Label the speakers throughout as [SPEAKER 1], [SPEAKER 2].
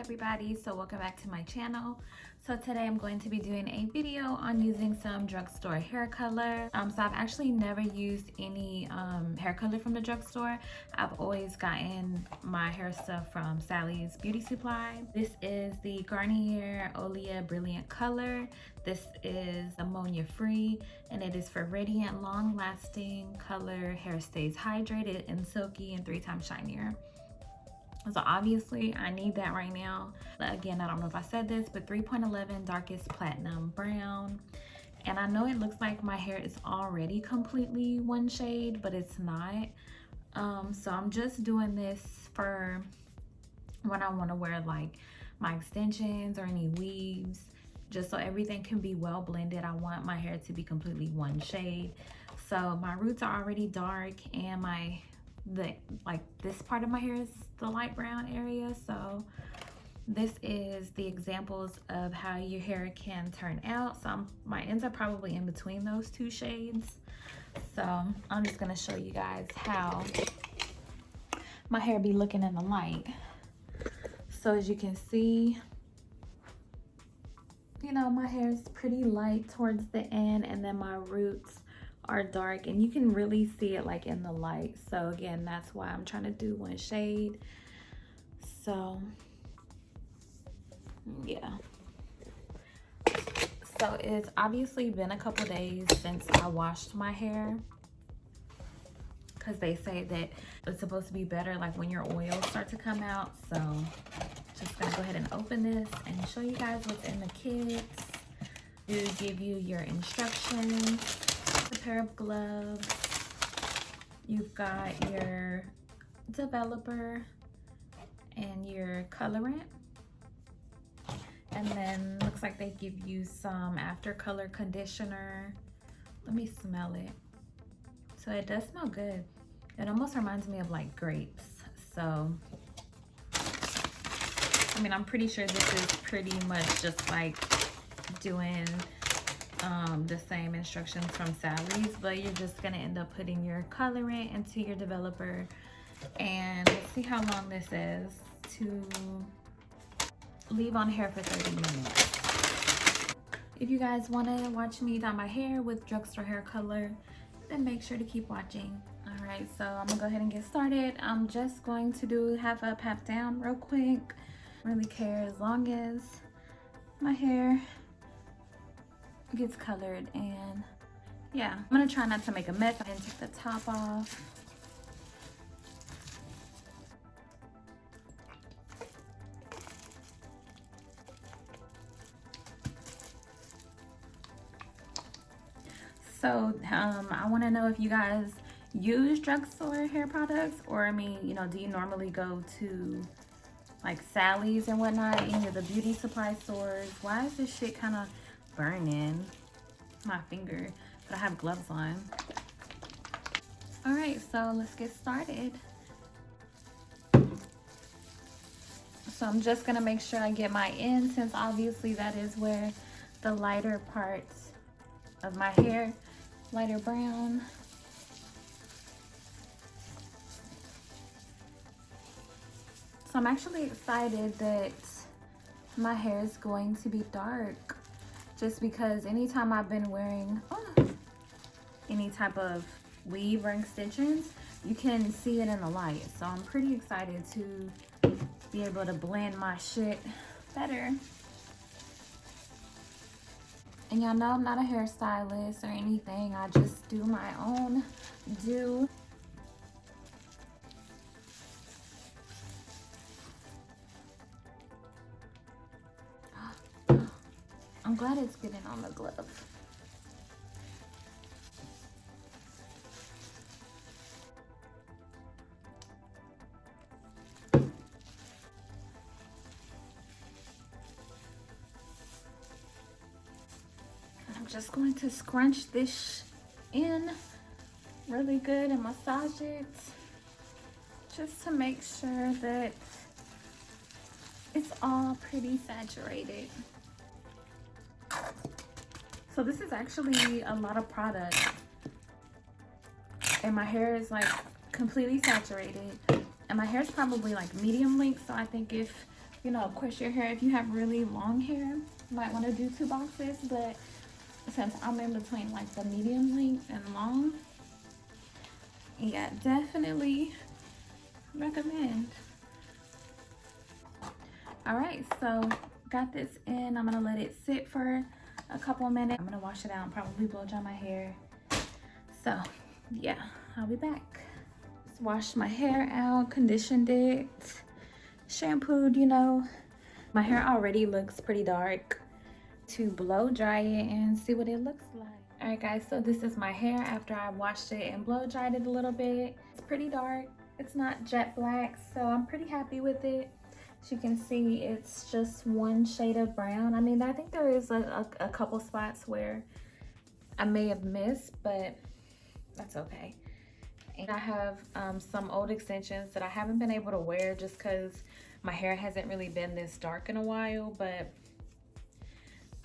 [SPEAKER 1] everybody, so welcome back to my channel. So today I'm going to be doing a video on using some drugstore hair color. So I've actually never used any hair color from the drugstore. I've always gotten my hair stuff from Sally's Beauty Supply. This is the Garnier Olia Brilliant Color. This is ammonia free and it is for radiant, long lasting color. Hair stays hydrated and silky and 3 times shinier. So obviously I need that right now. Again, I don't know if I said this, but 3.11 darkest platinum brown. And I know it looks like my hair is already completely one shade, but it's not. So I'm just doing this for when I want to wear like my extensions or any weaves, just so everything can be well blended. I want my hair to be completely one shade. So my roots are already dark and this part of my hair is the light brown area. So this is the examples of how your hair can turn out. So my ends are probably in between those 2 shades. So I'm just gonna show you guys how my hair be looking in the light. So as you can see, you know, my hair is pretty light towards the end, and then my roots are dark, and you can really see it like in the light. So again, that's why I'm trying to do one shade. So yeah, so it's obviously been a couple days since I washed my hair, because they say that it's supposed to be better like when your oils start to come out. So just gonna go ahead and open this and show you guys what's in the kits. To give you your instructions, a pair of gloves, you've got your developer and your colorant, and then looks like they give you some after color conditioner. Let me smell it. So it does smell good. It almost reminds me of like grapes. So I mean, I'm pretty sure this is pretty much just like doing the same instructions from Sally's, but you're just gonna end up putting your colorant into your developer. And let's see how long this is. To leave on hair for 30 minutes. If you guys want to watch me dye my hair with drugstore hair color, then make sure to keep watching. All right, so I'm gonna go ahead and get started. I'm just going to do half up, half down real quick. Really care as long as my hair gets colored. And yeah, I'm gonna try not to make a mess and take the top off. So I want to know if you guys use drugstore hair products, or I mean, you know, do you normally go to like Sally's and whatnot, any of the beauty supply stores? Why is this shit kind of burning my finger? But I have gloves on. All right, so let's get started. So I'm just gonna make sure I get my end, since obviously that is where the lighter parts of my hair, lighter brown. So I'm actually excited that my hair is going to be dark, just because anytime I've been wearing any type of weave or extensions, you can see it in the light. So I'm pretty excited to be able to blend my shit better. And y'all know I'm not a hairstylist or anything. I just do my own do. I'm glad it's getting on the glove. I'm just going to scrunch this in really good and massage it, just to make sure that it's all pretty saturated. So this is actually a lot of product, and my hair is like completely saturated, and my hair is probably like medium length. So I think if You know, of course, your hair, if you have really long hair, you might want to do 2 boxes, but since I'm in between like the medium length and long, yeah, definitely recommend. All right, so got this in. I'm gonna let it sit for a couple of minutes. I'm gonna wash it out and probably blow dry my hair. So yeah, I'll be back. Just washed my hair out, conditioned it, shampooed, you know. My hair already looks pretty dark. To blow dry it and see what it looks like. All right guys, so this is my hair after I washed it and blow dried it a little bit. It's pretty dark. It's not jet black, so I'm pretty happy with it. As you can see, it's just one shade of brown. I mean, I think there is a couple spots where I may have missed, but that's okay. And I have some old extensions that I haven't been able to wear just because my hair hasn't really been this dark in a while, but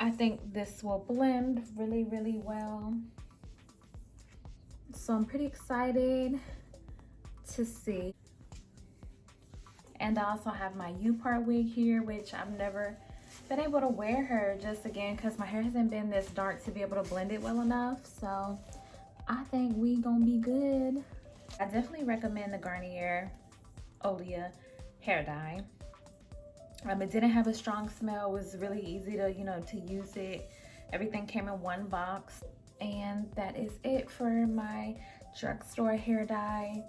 [SPEAKER 1] I think this will blend really, really well. So I'm pretty excited to see. And I also have my U-part wig here, which I've never been able to wear her, just again because my hair hasn't been this dark to be able to blend it well enough. So I think we gonna be good. I definitely recommend the Garnier Olia hair dye. It didn't have a strong smell. It was really easy to, you know, to use it. Everything came in one box. And that is it for my drugstore hair dye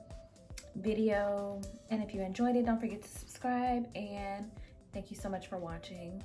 [SPEAKER 1] video. And if you enjoyed it, don't forget to subscribe. And thank you so much for watching.